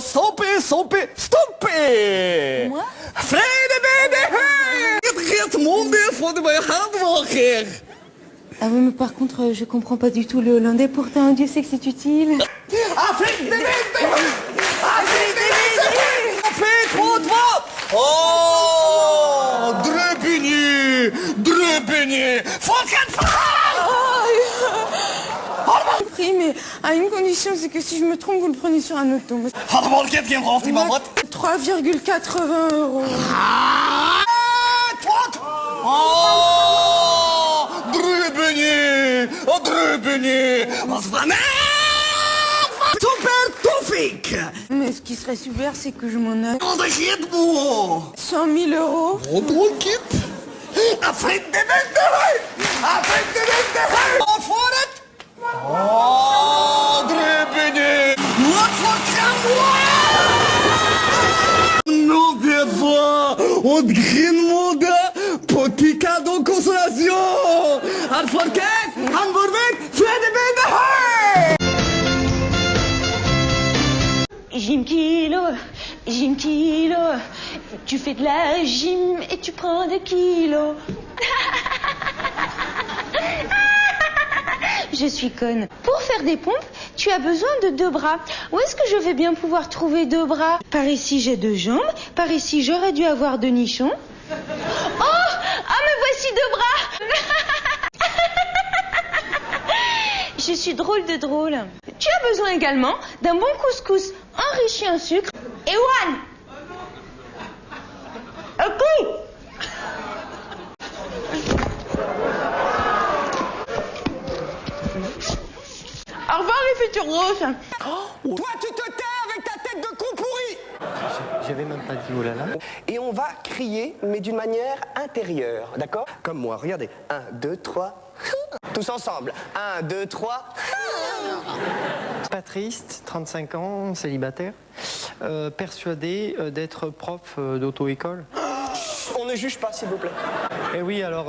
stoppen! Moi? Vrede bij de Heer! Het monde voor de handwerker! Ah oui, mais par contre, je comprends pas du tout le hollandais. Pourtant, Dieu sait que c'est utile. Afrique de Winter! Afrique de Winter! Fait wat wat! Oh! Drupenie! Wat gaat Compris, mais à une condition, c'est que si je me trompe, vous le prenez sur un autre ton. Allemaal kent geen hoofd, maar wat? 3,80 €. Wat? Oh! Drupenie! Wat van Super toffik! Mais ce qui serait super, c'est que je m'en aille. Ondergeet moe! 100 000 €. Wat doe ik? Afrique de Winter! Afrique de Winter! Wat voor het? Oh, Drupenie! Wat voor tramway! Non, des fois, on green mode, petit cadeau consolation! Handwerker, Hamburg, vrede bij de Heer! Gym kilo, tu fais de la gym et tu prends des kilos. Je suis conne. Pour faire des pompes, tu as besoin de 2 bras. Où est-ce que je vais bien pouvoir trouver 2 bras? Par ici, j'ai 2 jambes. Par ici, j'aurais dû avoir 2 nichons. Oh! Ah, me voici 2 bras! Je suis drôle de drôle. Tu as besoin également d'un bon couscous enrichi en sucre. Et one! Un coup! Au revoir les futurs roses. Toi, tu te tais avec ta tête de con pourri! J'avais même pas dit oh là là. Et on va crier, mais d'une manière intérieure, d'accord? Comme moi, regardez. 1, 2, 3. Tous ensemble. 1, 2, 3. Patrice, 35 ans, célibataire, persuadé d'être prof d'auto-école. On ne juge pas, s'il vous plaît. Et oui, alors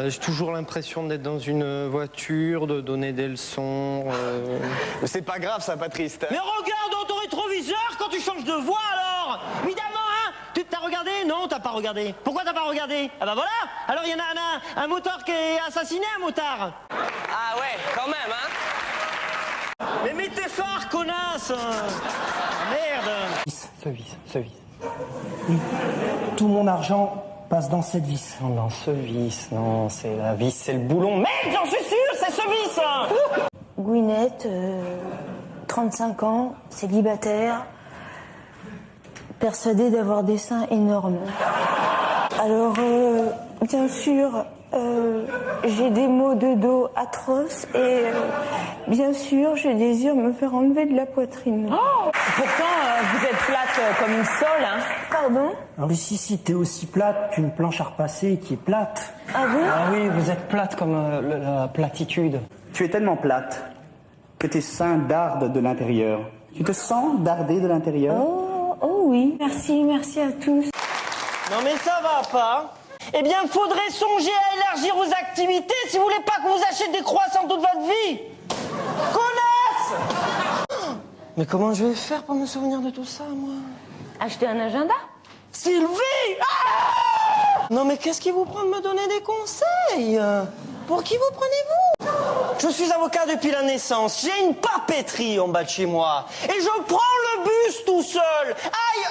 j'ai toujours l'impression d'être dans une voiture, de donner des leçons. Mais c'est pas grave, ça, Patrice. Mais regarde dans ton rétroviseur quand tu changes de voie alors. Évidemment, hein. Tu t'as regardé? Non, t'as pas regardé. Pourquoi t'as pas regardé? Ah bah voilà. Alors il y en a un motard qui est assassiné, un motard. Ah ouais, quand même, hein? Mais mets tes phares, connasse. Merde. Ce vis. Oui. Tout mon argent passe dans cette vis. Non, dans ce vis, non, c'est la vis, c'est le boulon. Merde, j'en suis sûr, c'est ce vis. Gwyneth, 35 ans, célibataire, persuadée d'avoir des seins énormes. Alors, bien sûr, j'ai des maux de dos atroces et bien sûr, je désire me faire enlever de la poitrine. Oh, pourtant, vous êtes plate comme une sole, hein. Pardon? Alors ici, si t'es aussi plate qu'une planche à repasser qui est plate. Ah bon? Ah oui, vous êtes plate comme la platitude. Tu es tellement plate que tes seins dardent de l'intérieur. Tu te sens darder de l'intérieur? Oh oui. Merci à tous. Non mais ça va pas. Eh bien, faudrait songer à élargir vos activités si vous voulez pas qu'on vous achète des croissants toute votre vie. Connasse! Mais comment je vais faire pour me souvenir de tout ça, moi? Acheter un agenda? Sylvie! Ah! Non mais qu'est-ce qui vous prend de me donner des conseils? Pour qui vous prenez-vous? Je suis avocat depuis la naissance. J'ai une papeterie en bas de chez moi. Et je prends le bus tout seul. I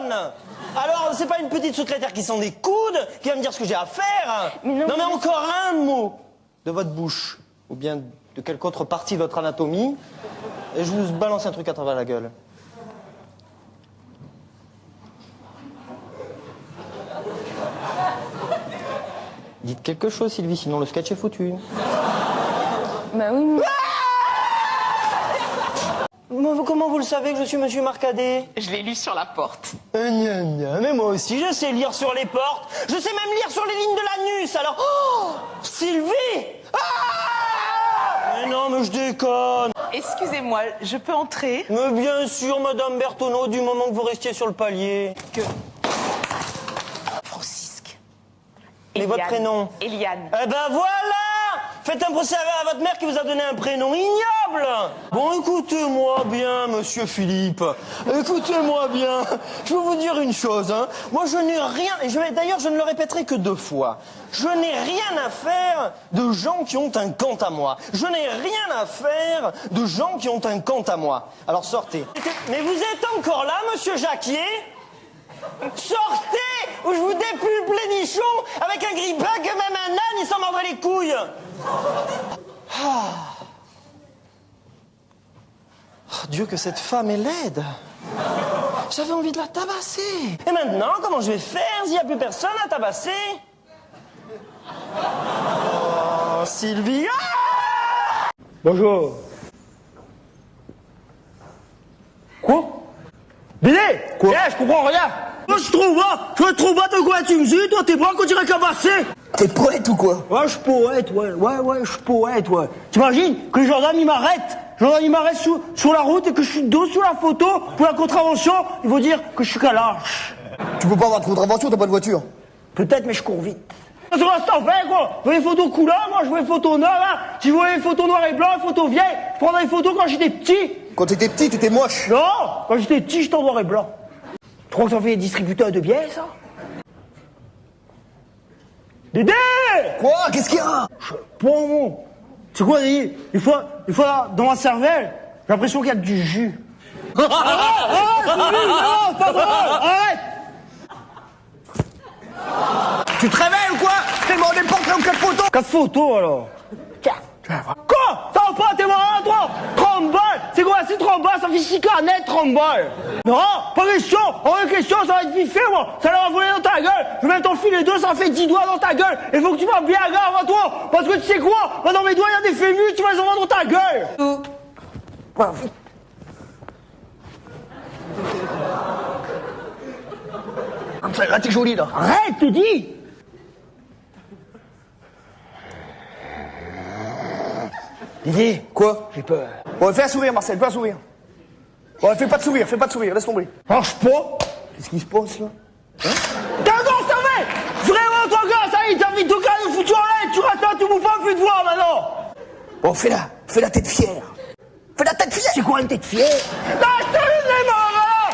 alone! Alors, c'est pas une petite secrétaire qui sent des coudes qui va me dire ce que j'ai à faire. Mais non, mais encore un mot de votre bouche, ou bien de quelque autre partie de votre anatomie, et je vous balance un truc à travers la gueule. Dites quelque chose, Sylvie, sinon le sketch est foutu. Bah oui, mais... Comment vous le savez que je suis Monsieur Marcadet? Je l'ai lu sur la porte. Gna gna. Mais moi aussi, je sais lire sur les portes. Je sais même lire sur les lignes de l'anus. Alors, oh, Sylvie! Ah! Mais non, mais je déconne. Excusez-moi, je peux entrer? Mais bien sûr, Madame Bertoneau, du moment que vous restiez sur le palier. Francisque. Et votre prénom? Eliane. Eh ben voilà! Faites un procès à votre mère qui vous a donné un prénom ignoble! Bon, écoutez-moi bien, monsieur Philippe. Écoutez-moi bien. Je vais vous dire une chose, hein. Moi, je n'ai rien, et d'ailleurs, je ne le répéterai que 2 fois. Je n'ai rien à faire de gens qui ont un quant à moi. Je n'ai rien à faire de gens qui ont un quant à moi. Alors, sortez. Mais vous êtes encore là, monsieur Jacquier? Sortez ou je vous dépulpe les nichons avec un grippain que même un âne, il s'en mordrait les couilles. Oh, Dieu, que cette femme est laide. J'avais envie de la tabasser. Et maintenant, comment je vais faire s'il n'y a plus personne à tabasser? Oh, Sylvie. Ah! Bonjour. Quoi? Billy! Quoi? Eh, je comprends rien! Moi, je trouve pas de quoi tu me dis, toi, tes bras qu'on dirait cabasser! T'es poète ou quoi? Ouais, je suis poète, ouais, je suis poète, ouais. T'imagines que les gendarmes, ils m'arrêtent? Les gendarmes, ils m'arrêtent sur la route et que je suis dos sur la photo pour la contravention, ils vont dire que je suis calache. Tu peux pas avoir de contravention, t'as pas de voiture. Peut-être, mais je cours vite. Sur l'instant fait, quoi. Vous voyez les photos couleur, moi, je vois les photos neuves, hein. Si vous voyez les photos noires et blancs, les photos vieilles, je prendrais les photos quand j'étais petit. Quand t'étais petit, t'étais moche. Non, quand j'étais petit, j'étais en noir et blanc. Tu crois que ça fait des distributeurs de biais, ça? Dédé! Quoi? Qu'est-ce qu'il y a? Bon, bon. C'est quoi, Dédé? Des fois, dans ma cervelle, j'ai l'impression qu'il y a du jus. Arrête, pas drôle, arrête! Tu te réveilles ou quoi? T'es demandé de portrait ou 4 photos? 4 photos, alors. Tiens. Quoi? Ça va pas, t'es marrant, toi? 30 balles? C'est quoi, c'est 30 balles? Ça fait 6 net, 30 balles. Non, pas question. En une question, ça va être vite fait, moi. Ça leur va voler dans ta gueule. Je vais mettre ton filet 2, ça fait 10 doigts dans ta gueule. Il faut que tu fasses bien gaffe à toi. Parce que tu sais quoi? Dans mes doigts, il y a des fémus, tu vas les envoyer dans ta gueule. Ouais, vite. Comme ça, là, t'es joli, là. Arrête, te dis. Dédé. Quoi? J'ai peur. Ouais, fais un sourire, Marcel, fais un sourire. Ouais, fais pas de sourire, laisse tomber. Marche pas. Qu'est-ce qui se passe, là? D'accord, ça fait. Vraiment, toi, gars, ça y est, t'as mis tout cas de foutu en l'air. Tu restes là, tu bouffes pas plus de voix, maintenant. Bon, fais la tête fière. Fais la tête fière. C'est quoi une tête fière? Non, je te le dis, voilà.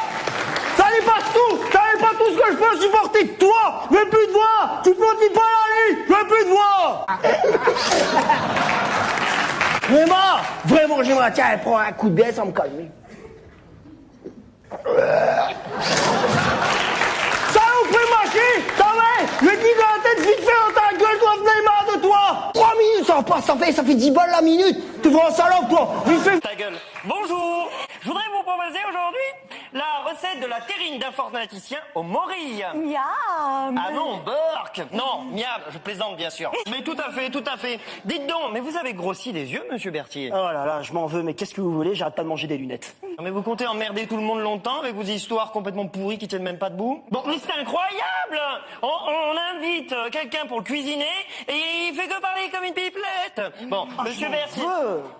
Ça dépasse tout. Ça dépasse tout ce que je peux supporter de toi. Je veux plus de voix. Tu continues pas la nuit. Je veux plus de voix. Vraiment, j'aimerais, tiens, prends un coup de biais sans me calmer. Saloperie machine, ça va? Je dis que la tête vite fait dans ta gueule, toi, venez marre de toi. 3 minutes, ça passe, ça fait 10 balles la minute. Tu feras un salope, toi. Vite fait. Ta gueule. Bonjour. Je voudrais vous proposer aujourd'hui la recette de la terrine d'informaticien au morille. Miam. Ah non, Burke. Non, miam, je plaisante bien sûr. Mais tout à fait. Dites donc, mais vous avez grossi les yeux, monsieur Berthier. Oh là là, je m'en veux, mais qu'est-ce que vous voulez? J'arrête pas de manger des lunettes. Non, mais vous comptez emmerder tout le monde longtemps avec vos histoires complètement pourries qui tiennent même pas debout? Bon, mais c'est incroyable! On invite quelqu'un pour le cuisiner et il fait que parler comme une pipelette. Bon, monsieur Berthier.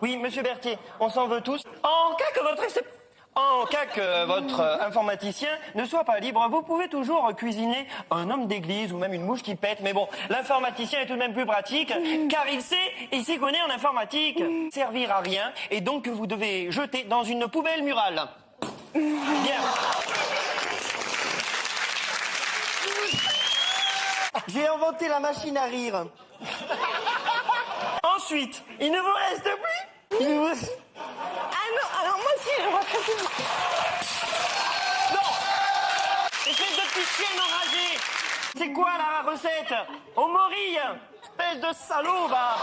Oui, monsieur Berthier, on s'en veut tous. En cas que votre informaticien ne soit pas libre, vous pouvez toujours cuisiner un homme d'église ou même une mouche qui pète. Mais bon, l'informaticien est tout de même plus pratique car il s'y connaît en informatique. Servir à rien et donc vous devez jeter dans une poubelle murale. Bien. J'ai inventé la machine à rire. Ensuite, il ne vous reste plus... Ah non, alors moi aussi, je vois très bien. Non! Espèce de petite chienne enragée! C'est quoi la recette? Au morille! Espèce de salaud, bah!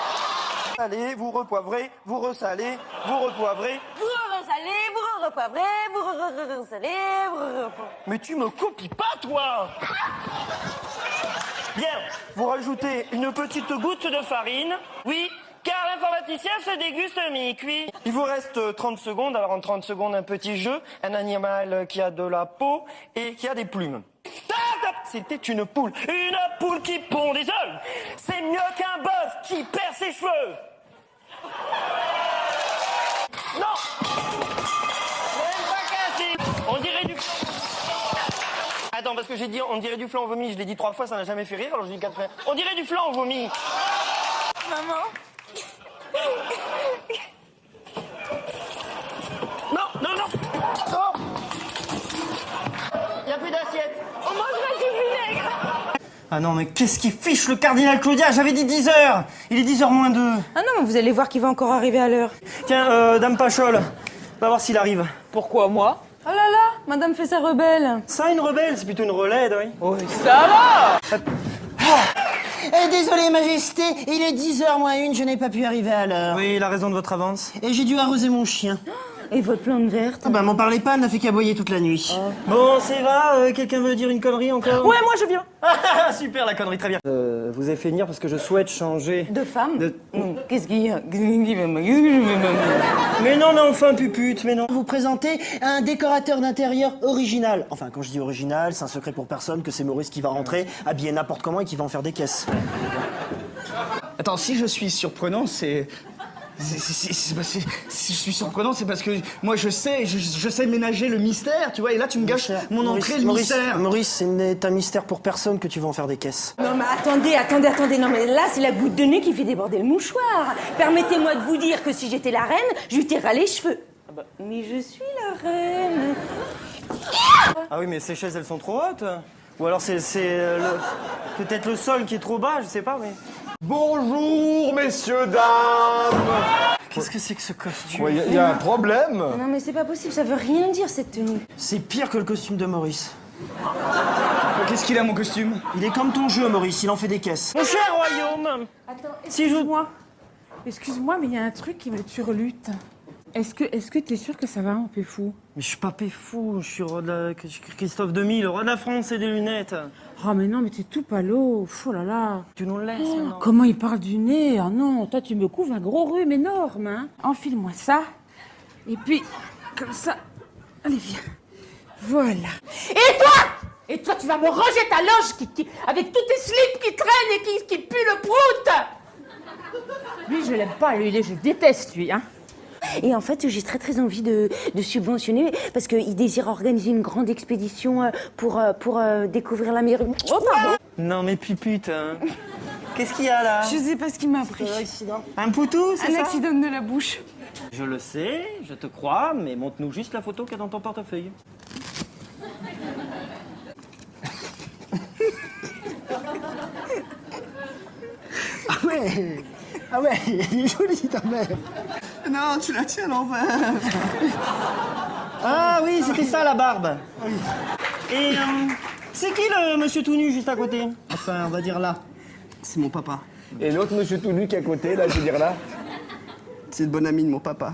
Allez, vous repoivrez, vous resalez, vous repoivrez. Vous resalez, vous repoivrez, vous resalez, vous repoivrez. Mais tu me copies pas, toi! Bien, vous rajoutez une petite goutte de farine. Oui, car l'informaticien se déguste mi-cuit. Il vous reste 30 secondes. Alors en 30 secondes, un petit jeu. Un animal qui a de la peau et qui a des plumes. C'était une poule. Une poule qui pond des œufs. C'est mieux qu'un bœuf qui perd ses cheveux. Non! Même pas cassé. On dirait du... Attends, parce que j'ai dit on dirait du flan au vomi, je l'ai dit 3 fois, ça n'a jamais fait rire, alors je dis 4 fois. On dirait du flan au vomi. Maman. Ah non, mais qu'est-ce qui fiche le cardinal Claudia? J'avais dit 10h. Il est 10h moins 2. Ah non, mais vous allez voir qu'il va encore arriver à l'heure. Tiens, Dame Pachol, va voir s'il arrive. Pourquoi moi? Oh là là, madame fait sa rebelle. Ça, une rebelle, c'est plutôt une relède, oui. Oui, ça va. Désolé, Majesté, il est 10h moins 1, je n'ai pas pu arriver à l'heure. Oui, la raison de votre avance. Et j'ai dû arroser mon chien. Et votre plante verte? Ah bah, m'en parlez pas, elle n'a fait qu'aboyer toute la nuit. Bon, c'est va, quelqu'un veut dire une connerie encore? Ouais, moi je viens. Super, la connerie, très bien. Vous avez fait venir parce que je souhaite changer... De femme? Qu'est-ce qu'il y a? Mais non, mais enfin, pupute, mais non. Vous présentez un décorateur d'intérieur original. Enfin, quand je dis original, c'est un secret pour personne que c'est Maurice qui va rentrer, habillé n'importe comment et qui va en faire des caisses. Attends, si je suis surprenant, si je suis surprenant, c'est parce que moi je sais ménager le mystère, tu vois, et là tu me gâches mon entrée, le mystère. Maurice, ce n'est un mystère pour personne que tu vas en faire des caisses. Non mais attendez, non mais là c'est la goutte de nez qui fait déborder le mouchoir. Permettez-moi de vous dire que si j'étais la reine, je lui tirerais les cheveux. Ah bah, mais je suis la reine. Ah oui, mais ces chaises, elles sont trop hautes. Ou alors c'est peut-être le sol qui est trop bas, je sais pas, mais... Bonjour, messieurs, dames. Qu'est-ce que c'est que ce costume? Il y a un problème. Non mais c'est pas possible, ça veut rien dire cette tenue. C'est pire que le costume de Maurice. Qu'est-ce qu'il a, mon costume? Il est comme ton jeu, Maurice, il en fait des caisses. Mon cher royaume. Attends, Si je... excuse-moi, mais il y a un truc qui me turlute. Est-ce que t'es sûr que ça va, un peu fou? Mais je suis pas fou, je suis roi de la... Christophe II, le roi de la France et des lunettes. Oh mais non, mais t'es tout palo. Oh là là. Tu nous le laisses maintenant. Comment il parle du nez? Ah non, toi tu me couvres un gros rhume énorme, hein. Enfile-moi ça. Et puis, comme ça. Allez, viens. Voilà. Et toi, tu vas me ranger ta loge avec tous tes slips qui traînent et qui puent le prout. Lui, je l'aime pas, lui, je le déteste, lui, hein. Et en fait, j'ai très envie de subventionner parce qu'il désire organiser une grande expédition pour découvrir l'Amérique. Oh, pardon. Non mais pupute, hein. Qu'est-ce qu'il y a là? Je sais pas ce qu'il m'a pris. Un poutou, c'est ça? Un accident de la bouche. Je le sais, je te crois, mais montre-nous juste la photo qu'il y a dans ton portefeuille. Ah ouais, il est joli ta mère. Non, tu la tiens à l'envers. Ah oui, c'était ça la barbe. Et c'est qui le monsieur tout nu juste à côté? Enfin, on va dire là. C'est mon papa. Et l'autre monsieur tout nu qui est à côté, là, je veux dire là. C'est le bon ami de mon papa.